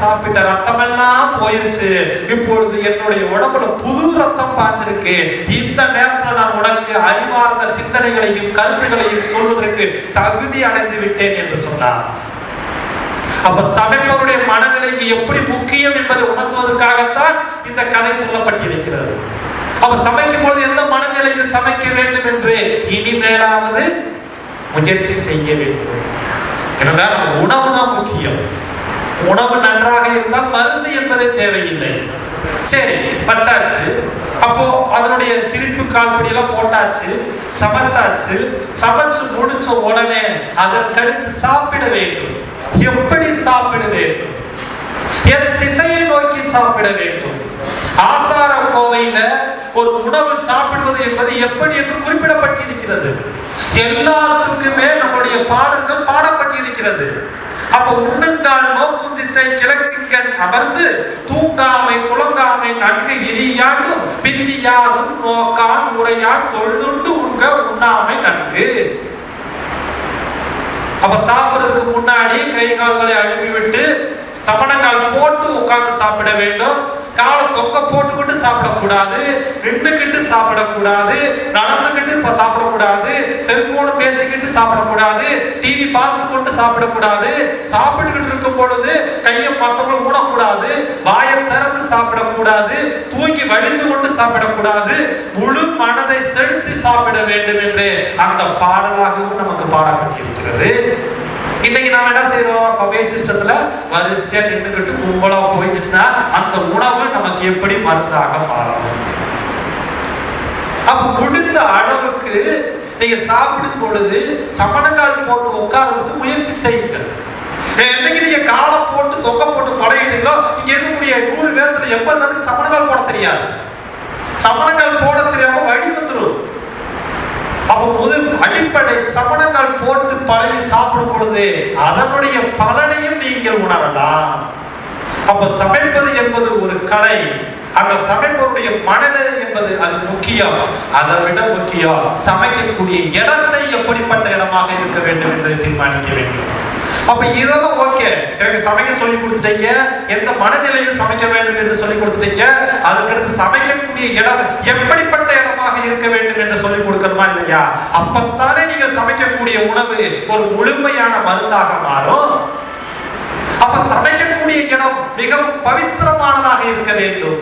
சாப்பிட்ட ரத்தம் எல்லாம் போயிருச்சு. இப்பொழுது என்னுடைய உடம்புல புது ரத்தம் பாய்ச்சிருக்கு. இந்த நேரத்துல நான் உனக்கு அறிவார்ந்த சிந்தனைகளையும் கருத்துகளையும் சொல்வதற்கு தகுதி அடைந்து விட்டேன் என்று சொன்னார். அப்ப சமைப்பவருடைய மனநிலைக்கு எப்படி முக்கியம் என்பதை உணர்த்துவதற்காகத்தான் இந்த கதை சொல்லப்பட்டிருக்கிறது. அப்ப சமைக்கும் பொழுது எந்த மனநிலையில் சமைக்க வேண்டும் என்று இனிமேலாவது முயற்சி செய்ய வேண்டும். ஏனென்றால் உணவு தான் முக்கியம். உணவு நன்றாக இருந்தால் மருந்து என்பதே தேவையில்லை. சரி, வச்சாச்சு. அப்போ அதனுடைய சிரிப்பு கால்படி எல்லாம் போட்டாச்சு, சமைச்சாச்சு. சமைச்சு முடிச்ச உடனே அதற்கடுத்து சாப்பிட வேண்டும். எப்படி சாப்பிட வேண்டும்? என் திசையை நோக்கி சாப்பிட வேண்டும். ஆசார கோவையில ஒரு உணவு சாப்பிடுவது என்பது எப்படி என்று குறிப்பிடப்பட்டிருக்கிறது. எல்லாத்துக்குமே நம்முடைய பாடங்கள் பாடப்பட்டிருக்கிறது. அப்ப உண்ணுங்கால் நோக்கும் திசை கிழக்கின்கண் அமர்ந்து தூங்காமை துளங்காமை நன்கு இரியாண்டும் பிந்தியாதும் நோக்கான் உரையான் தொழுதுண்டு உண்க உண்ணாமை நன்கு. அப்ப சாப்பிடுறதுக்கு முன்னாடி கை கால்களை அழுப்பி விட்டு சமணங்கால் போட்டு உட்கார்ந்து சாப்பிட வேண்டும். காலை தொங்க போட்டுக்கிட்டு சாப்பிடக்கூடாது, நின்றுக்கிட்டு சாப்பிடக்கூடாது, நடந்துக்கிட்டு சாப்பிடக்கூடாது, செல்போன் பேசிக்கிட்டு சாப்பிடக்கூடாது, டிவி பார்த்து கொண்டு சாப்பிடக்கூடாது, சாப்பிட்டுக்கிட்டு இருக்கும் பொழுது கையை மற்றவங்களை ஊடக்கூடாது, வாயை திறந்து சாப்பிடக்கூடாது, தூங்கி வலிந்து கொண்டு சாப்பிடக்கூடாது, முழு மனதை செலுத்தி சாப்பிட வேண்டும் என்று அந்த பாடலாகவும் நமக்கு பாடப்பட்டிருக்கிறது. இன்னைக்கு நாம என்ன செய்யறோம்? பவே சிஸ்டத்துல வரிசையா நின்றுகிட்டு கும்பலா போய் நின்னா அந்த உணவு நமக்கு எப்படி மருந்தாக மாறும்? அப்ப முடிந்த அளவுக்கு நீங்க சாப்பிடும் பொழுது சமணங்கால் போட்டு உட்கார்றதுக்கு முயற்சி செய்யுங்கள். என்னைக்கு நீங்க காலை போட்டு தொங்க போட்டு பழகிட்டீங்களோ, இங்க இருக்கக்கூடிய 100 பேர்த்துல 80 பேருக்கு சமணங்கால் போட தெரியாது. சமணங்கால் போட தெரியாம வழி வந்துடும். அப்ப முதல் அடிப்படை சமணங்கால் போட்டு பழகி சாப்பிடும் பொழுது அதனுடைய பலனையும் நீங்கள் உணரலாம். அப்ப சமைப்பது என்பது ஒரு கலை. அந்த சமைப்பவருடைய மனநிலை என்பது அது முக்கியம். அதை விட முக்கியம் சமைக்கக்கூடிய இடத்தை எப்படிப்பட்ட இடமாக இருக்க வேண்டும் என்பதை தீர்மானிக்க வேண்டும். அப்ப இதெல்லாம் ஓகே, எனக்கு சமைக்க சொல்லி கொடுத்துட்டீங்க, எந்த மனநிலையில் சமைக்க வேண்டும் என்று சொல்லி கொடுத்துட்டீங்க. அதுக்கடுத்து சமைக்கக்கூடிய இடம் எப்படிப்பட்ட இடமாக இருக்க வேண்டும் என்று சொல்லி கொடுக்கணுமா இல்லையா? அப்பத்தானே நீங்கள் சமைக்கக்கூடிய உணவு ஒரு முழுமையான மருந்தாக மாறும். அப்ப சமைக்கக்கூடிய இடம் மிகவும் பவித்திரமானதாக இருக்க வேண்டும்.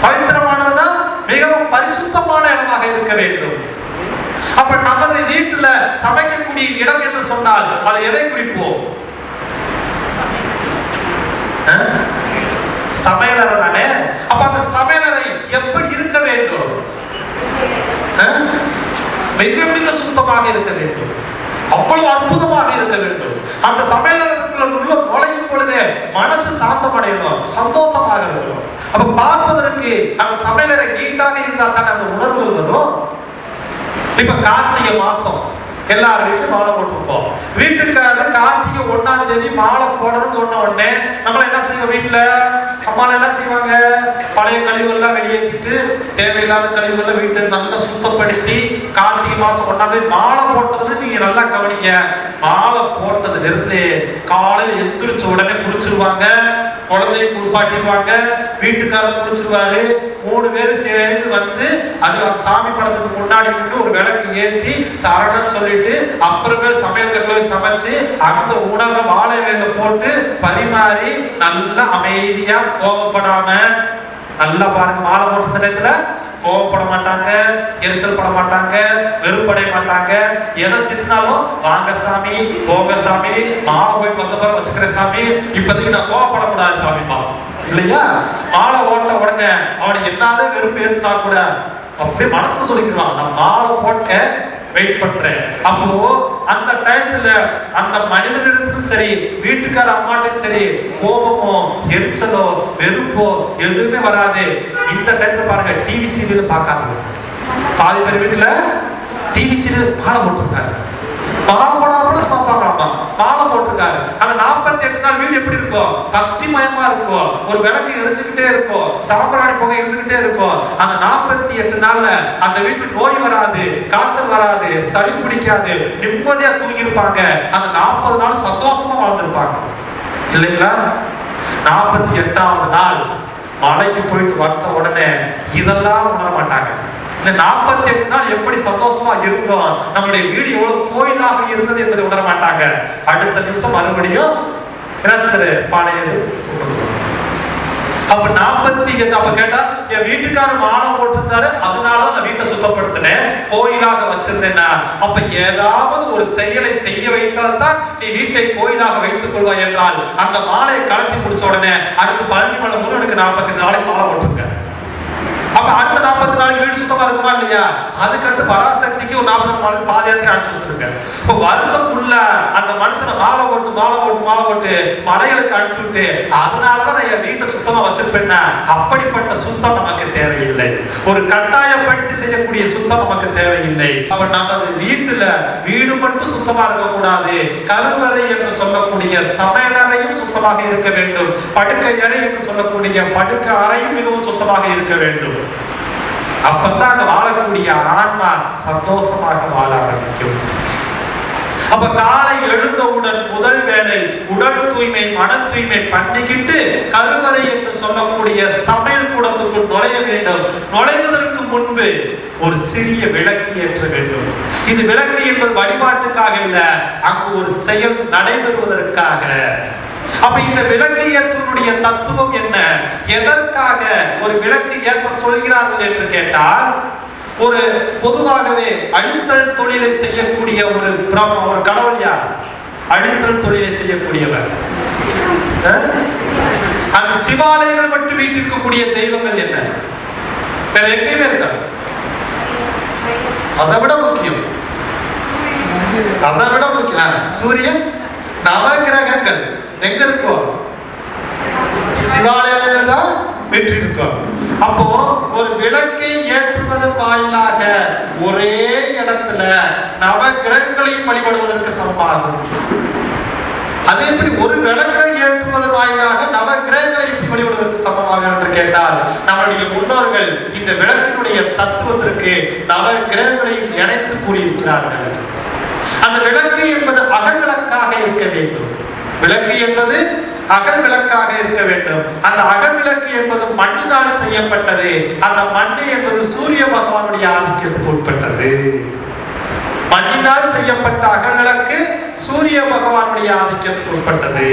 பவித்திரமானதுன்னா மிகவும் பரிசுத்தமான இடமாக இருக்க வேண்டும். அப்ப நமது வீட்டுல சமைக்கக்கூடிய இடம் என்று சொன்னால் அதை எதை குறிப்போம்? சமையலறை தானே. அப்ப அந்த சமையலறை எப்படி இருக்க வேண்டும்? மிக மிக சுத்தமாக இருக்க வேண்டும். அவ்வளவு அற்புதமாக இருக்க வேண்டும். அந்த சமையலறைக்குள்ள நுழையும் பொழுதே மனசு சாந்தமடையணும், சந்தோஷமாக இருக்கணும். அப்ப பார்ப்பதற்கு அந்த சமையலறை நீட்டாக இருந்தா தானே அந்த உணர்வு வரும். இப்ப கார்த்திகை மாசம் எல்லாரும் வீட்டுல மாலை போட்டுருப்போம். வீட்டுக்காரர் கார்த்திகை 1ஆம் தேதி மாலை போடணும்னு சொன்ன உடனே நம்மள என்ன செய்வோம்? வீட்டுல அம்மால என்ன செய்வாங்க? பழைய கழிவுகள்லாம் வெளியேற்றிட்டு தேவையில்லாத கழிவுகள்லாம் வீட்டை நல்லா சுத்தப்படுத்தி கார்த்திகை மாசம் 1ஆம் தேதி மாலை போட்டது நீங்க நல்லா கவனிங்க. மாலை போட்டதுல இருந்து காலையில எந்திரிச்ச உடனே குளிச்சிருவாங்க, குழந்தைய குளிப்பாட்டிடுவாங்க, வீட்டுக்காரர் குளிச்சிருவாரு. 3 பேரும் சேர்ந்து வந்து அது சாமி படத்துக்கு முன்னாடி நின்று ஒரு விளக்கு ஏற்றி சரணம் சொல்லிட்டு அப்புறமேல் சமையல் கட்டில சமைச்சு அந்த உணவை வாழை இலையில போட்டு பரிமாறி நல்லா அமைதியா கோபப்படாம நல்லா பாருங்க. மாலை போட்ட நேரத்துல கோபப்பட மாட்டாங்க, எரிச்சல் பட மாட்டாங்க, வெறுப்படைய மாட்டாங்க. எதை திட்டினாலும் வாங்க சாமி, போங்க சாமி, மாலை போயிட்டு வந்த பிறகு வச்சுக்கிற சாமி, இப்போதைக்கு நான் கோபப்படக்கூடாது சாமி இல்லையா? மாலை ஓட்ட உடனே அவனுக்கு என்னதான் வெறுப்பு ஏத்துனா கூட அப்படியே மனசுல சொல்லிக்கிறான், நான் மாலை போட்ட வெயிட் பண்றேன். அப்போ அந்த டைத்துல அந்த மனிதனிடத்துக்கும் சரி வீட்டுக்கார அம்மாட்டும் சரி கோபமோ எரிச்சலோ வெறுப்போ எதுவுமே வராது. இந்த டைத்துல பாருங்க, டிவி சீரியல் பார்க்காது. பாதி பேர் வீட்டுல டிவி சீரியல் மாலை போட்டிருக்காரு. மாலை போடாத பார்ப்பாங்களாமா, மாலை போட்டிருக்காரு. அந்த 48 நாள் வீடு எப்படி இருக்கும்? பக்தி மயமா இருக்கும். ஒரு விளக்கு எரிஞ்சுக்கிட்டே இருக்கும், சாம்பிராணி புகை இருந்துகிட்டே இருக்கும். அந்த 48 நாள்ல அந்த வீட்டுல நோய் வராது, காய்ச்சல் வராது, சளி பிடிக்காது, நிம்மதியா தூங்கி இருப்பாங்க. அந்த 40 நாள் சந்தோஷமா வாழ்ந்துருப்பாங்க இல்லைங்களா? 48வது நாள் மலைக்கு போயிட்டு வந்த உடனே இதெல்லாம் உணர மாட்டாங்க. இந்த 48 நாள் எப்படி சந்தோஷமா இருந்தோம், நம்முடைய வீடு எவ்வளவு கோயிலாக இருந்தது என்பதை உணர மாட்டாங்க. அடுத்த நிமிஷம் மறுபடியும் என்ன செய்யறது, பழையது. அப்ப 48 அப்ப கேட்டா, என் வீட்டுக்காரர் மாலை போட்டிருந்தாரு, அதனாலதான் நான் வீட்டை சுத்தப்படுத்தினேன், கோயிலாக வச்சிருந்தேன்னா, அப்ப ஏதாவது ஒரு செயலை செய்ய வைத்தால்தான் நீ வீட்டை கோயிலாக வைத்துக் கொள்வாய் என்றால், அந்த மாலையை கலத்தி முடிச்ச உடனே அடுத்து பழனிமலை முருகனுக்கு 48 நாளைக்கு மாலை போட்டிருக்க. அப்ப அடுத்த 40 நாளைக்கு வீடு சுத்தமா இருக்குமா இல்லையா? அதுக்கு அடுத்து பராசக்திக்கு ஒரு 40 நாளைக்கு பாதையாத்திரை அனுப்பிச்சு வச்சிருக்கேன். இப்ப வருஷம் உள்ள அந்த மனுஷனை மாலை போட்டு மலைகளுக்கு அனுப்பிச்சு விட்டு அதனாலதான் நான் என் வீட்டை சுத்தமா வச்சிருப்பேன்னா, அப்படிப்பட்ட சுத்தம் நமக்கு தேவையில்லை. ஒரு கட்டாயப்படுத்தி செய்யக்கூடிய சுத்தம் நமக்கு தேவையில்லை. அப்ப நமது வீட்டுல வீடு மட்டும் சுத்தமா இருக்கக்கூடாது, கருவறை என்று சொல்லக்கூடிய சமையலறையும் சுத்தமாக இருக்க வேண்டும், படுக்கை அறை என்று சொல்லக்கூடிய படுக்கை அறையும் மிகவும் சுத்தமாக இருக்க வேண்டும். அப்பதான் அங்க வாழக்கூடிய ஆன்மா சந்தோஷமாக வாழ ஆரம்பிக்கும். அப்ப காலை எழுந்தவுடன் முதல் வேலை உடல் தூய்மை மன தூய்மை பண்ணிக்கிட்டு கருவறை என்று சொல்லக்கூடிய சமையல் கூடத்துக்குள் நுழைய வேண்டும். நுழைவதற்கு முன்பு ஒரு சிறிய விளக்கு ஏற்ற வேண்டும். இது விளக்கு என்பது வழிபாட்டுக்காக இல்ல, அங்கு ஒரு செயல் நடைபெறுவதற்காக. அப்ப இந்த விளக்கு ஏற்பதனுடைய தத்துவம் என்ன, எதற்காக ஒரு விளக்கு ஏற்ப சொல்கிறார்கள் என்று கேட்டால், ஒரு பொதுவாகவே அழித்தல் தொழிலை செய்யக்கூடிய ஒரு கடவுள் யார்? அழித்தல் தொழிலை செய்யக்கூடியவர். அந்த சிவாலயங்கள் மட்டும் வீட்டிற்கக்கூடிய தெய்வங்கள் என்ன? வேற எங்கேயுமே இருக்காது. அதை விட முக்கியம் சூரியன், நவகிரகங்கள் எங்க இருக்கும்? சிவாலயங்கள் தான் வெற்றி இருக்கும். அப்போ ஒரு விளக்கை ஏற்றுவதன் வாயிலாக ஒரே இடத்துல நவகிரகங்களையும் வழிபடுவதற்கு சமமாகும். அது எப்படி ஒரு விளக்கை ஏற்றுவதன் வாயிலாக நவகிரகங்களை வழிபடுவதற்கு சமமாக என்று கேட்டால், நம்முடைய முன்னோர்கள் இந்த விளக்கினுடைய தத்துவத்திற்கு நவகிரகங்களை இணைத்து கூறியிருக்கிறார்கள். அந்த விளக்கு என்பது அகல் விளக்காக இருக்க வேண்டும். விளக்கு என்பது அகல் விளக்காக இருக்க வேண்டும். அந்த அகல் விளக்கு என்பது மண்ணினால் செய்யப்பட்டது. அந்த மண்ணு என்பது சூரிய பகவானுடைய ஆதிக்கத்துக்கு உட்பட்டது. மண்ணினால் செய்யப்பட்ட அகல் விளக்கு சூரிய பகவானுடைய ஆதிக்கத்துக்கு உட்பட்டது.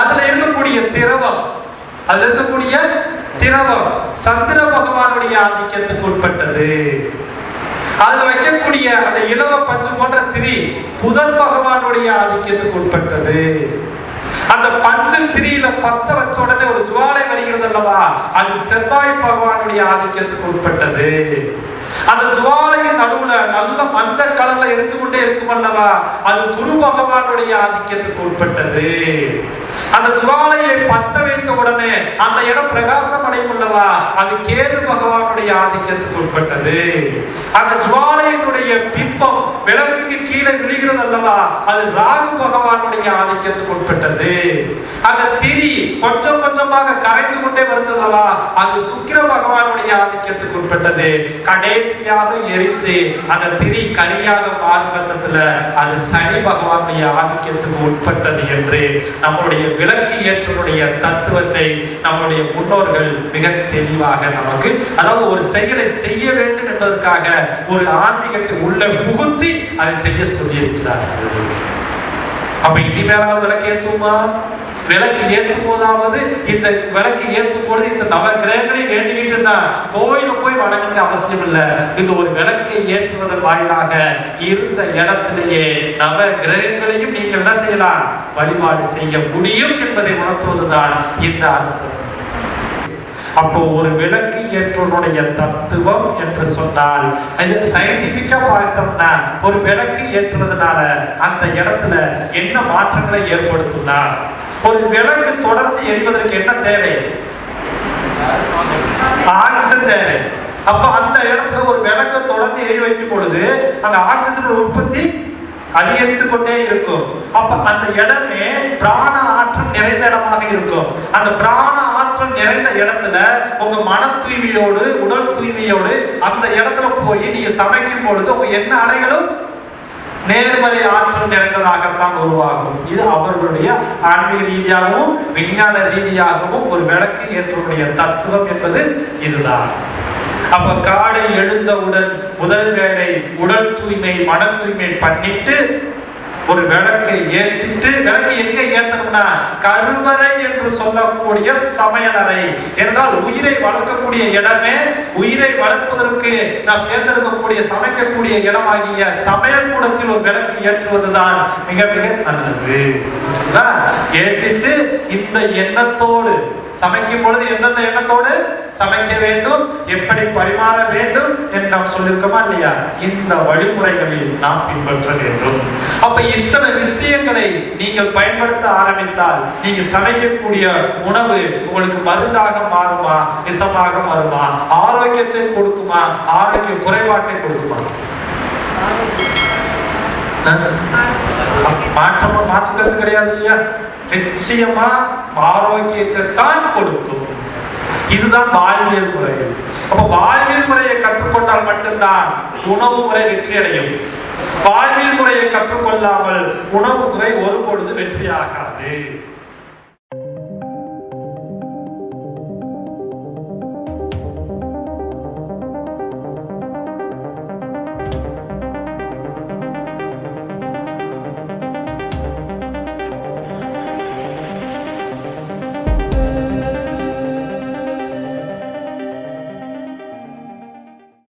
அதுல இருக்கக்கூடிய திரவம் சந்திர பகவானுடைய ஆதிக்கத்துக்கு உட்பட்டது. அதுல வைக்கக்கூடிய அந்த இலவ பஞ்சு போன்ற திரி புதன் பகவானுடைய ஆதிக்கத்துக்கு உட்பட்டது. அந்த பஞ்சு திரியில பத்த வச்ச உடனே ஒரு ஜுவாலை வருகிறது அல்லவா, அது செவ்வாய் பகவானுடைய ஆதிக்கத்துக்கு உட்பட்டது. அந்த ஜுவாலையின் நடுவுல நல்ல மஞ்சள் கலர்ல இருந்து கொண்டே இருக்கும் அல்லவா, அது குரு பகவானுடைய ஆதிக்கத்துக்கு உட்பட்டது. அந்த ஜுவாலையை பத்த வைத்த உடனே அந்த இடம் பிரகாசம் அடையும் அல்லவா, அது கேது பகவானுடைய ஆதிக்கத்துக்கு உட்பட்டது. அந்த ஜுவாலையினுடைய பிம்பம் விளக்குக்கு கீழே விழுகிறது அல்லவா, அது ராகு பகவானுடைய ஆதிக்கத்துக்கு உட்பட்டது. அந்த திரி கொஞ்சம் கொஞ்சமாக கரைந்து கொண்டே வருது அல்லவா, அது சுக்கிர பகவானுடைய ஆதிக்கத்துக்கு உட்பட்டது. கடைசியாக எரிந்து அந்த திரி கரியாக மாறும் பட்சத்துல அது சனி பகவானுடைய ஆதிக்கத்துக்கு உட்பட்டது என்று நம்முடைய விளக்கு ஏற்றனுடைய தத்துவத்தை நம்முடைய முன்னோர்கள் மிக தெளிவாக நமக்கு, அதாவது ஒரு செயலை செய்ய வேண்டும் என்பதற்காக ஒரு ஆன்மீகத்தை உள்ள புகுத்தி அதை செய்ய சொல்லி இருக்கிறார்கள். அப்ப இனிமேலாவது விளக்கு ஏற்றுமா? விளக்கு ஏற்றும் போதாவது இந்த விளக்கு ஏற்றும் பொழுது இந்த நவகிரகங்களை வேண்டிக்கிட்டு இருந்தா கோயில போய் வணங்க அவசியம் இல்லை. இந்த ஒரு விளக்கை ஏற்றுவதன் வாயிலாக இருந்த இடத்திலேயே நவகிரகங்களையும் நீங்கள் என்ன செய்யலாம், வழிபாடு செய்ய முடியும் என்பதை உணர்த்துவதுதான் இந்த அர்த்தம். அப்போ ஒரு விளக்கு ஏற்றுவனுடைய தத்துவம் என்று சொன்னால், இது சயின்டிபிக்கா பார்த்தோம்னா ஒரு விளக்கு ஏற்றுவதனால அந்த இடத்துல என்ன மாற்றங்களை ஏற்படுத்தும்னா, ஒரு விளக்கு தொடர்ந்து எரிவதற்கு என்ன தேவை? ஆக்சிஜன் தேவை. அப்ப அந்த இடத்துல ஒரு விளக்கை தொடர்ந்து எரி வைக்கும் பொழுது அந்த ஆக்சிஜன் உற்பத்தி அதிகரித்துக் கொண்டே இருக்கும். அப்ப அந்த இடமே பிராண ஆற்றல் நிறைந்த இடமாக இருக்கும். அந்த பிராண ஆற்றல் நிறைந்த இடத்துல உங்க மன தூய்மையோடு உடல் தூய்மையோடு அந்த இடத்துல போய் நீங்க சமைக்கும் பொழுது உங்க என்ன அலைகளும் நேர்மறை ஆற்றல் நிறைந்ததாகத்தான் உருவாகும். இது அவர்களுடைய ஆன்மீக ரீதியாகவும் விஞ்ஞான ரீதியாகவும் ஒரு விளக்கு ஏற்றக்கூடிய தத்துவம் என்பது இதுதான். அப்ப காலை எழுந்தவுடன் முதல் வேளை உடல் தூய்மை மன தூய்மை பண்ணிட்டு ஒரு விளக்கை ஏற்றிட்டு, விளக்கு எங்க ஏற்றணும்னா கருவறை என்று சொல்லக்கூடிய சமையலறை என்றால் உயிரை வளர்க்கக்கூடிய இடமே, உயிரை வளர்ப்பதற்கு நாம் தேர்ந்தெடுக்கக்கூடிய சமைக்கக்கூடிய இடமாகிய சமையல் கூடத்தில் ஒரு விளக்கு ஏற்றுவதுதான் மிக மிக நல்லது. ஏற்றிட்டு இந்த எண்ணத்தோடு சமைக்கும் பொழுது எந்தெந்த எண்ணத்தோடு சமைக்க வேண்டும், எப்படி பரிமாற வேண்டும் என்று நாம் சொல்லியிருக்கோமா இல்லையா? இந்த வழிமுறைகளில் நாம் பின்பற்ற வேண்டும். அப்ப இத்தனை விஷயங்களை நீங்கள் பயன்படுத்த ஆரம்பித்தால் நீங்க சமைக்கக்கூடிய உணவு உங்களுக்கு மருந்தாக மாறுமா, விஷமாக மாறுமா, ஆரோக்கியத்தை கொடுக்குமா, ஆரோக்கிய குறைபாட்டை கொடுக்குமா? மாற்றுக்கிறது கிடையாது இல்லையா? நிச்சயமா ஆரோக்கியத்தை தான் கொடுக்கும். இதுதான் வாழ்வியல் முறை. அப்ப வாழ்வியல் முறையை கற்றுக்கொண்டால் மட்டும்தான் உணவு முறை வெற்றி அடையும். வாழ்வியல் முறையை கற்றுக்கொள்ளாமல் உணவு முறை ஒருபொழுது வெற்றியாகாது.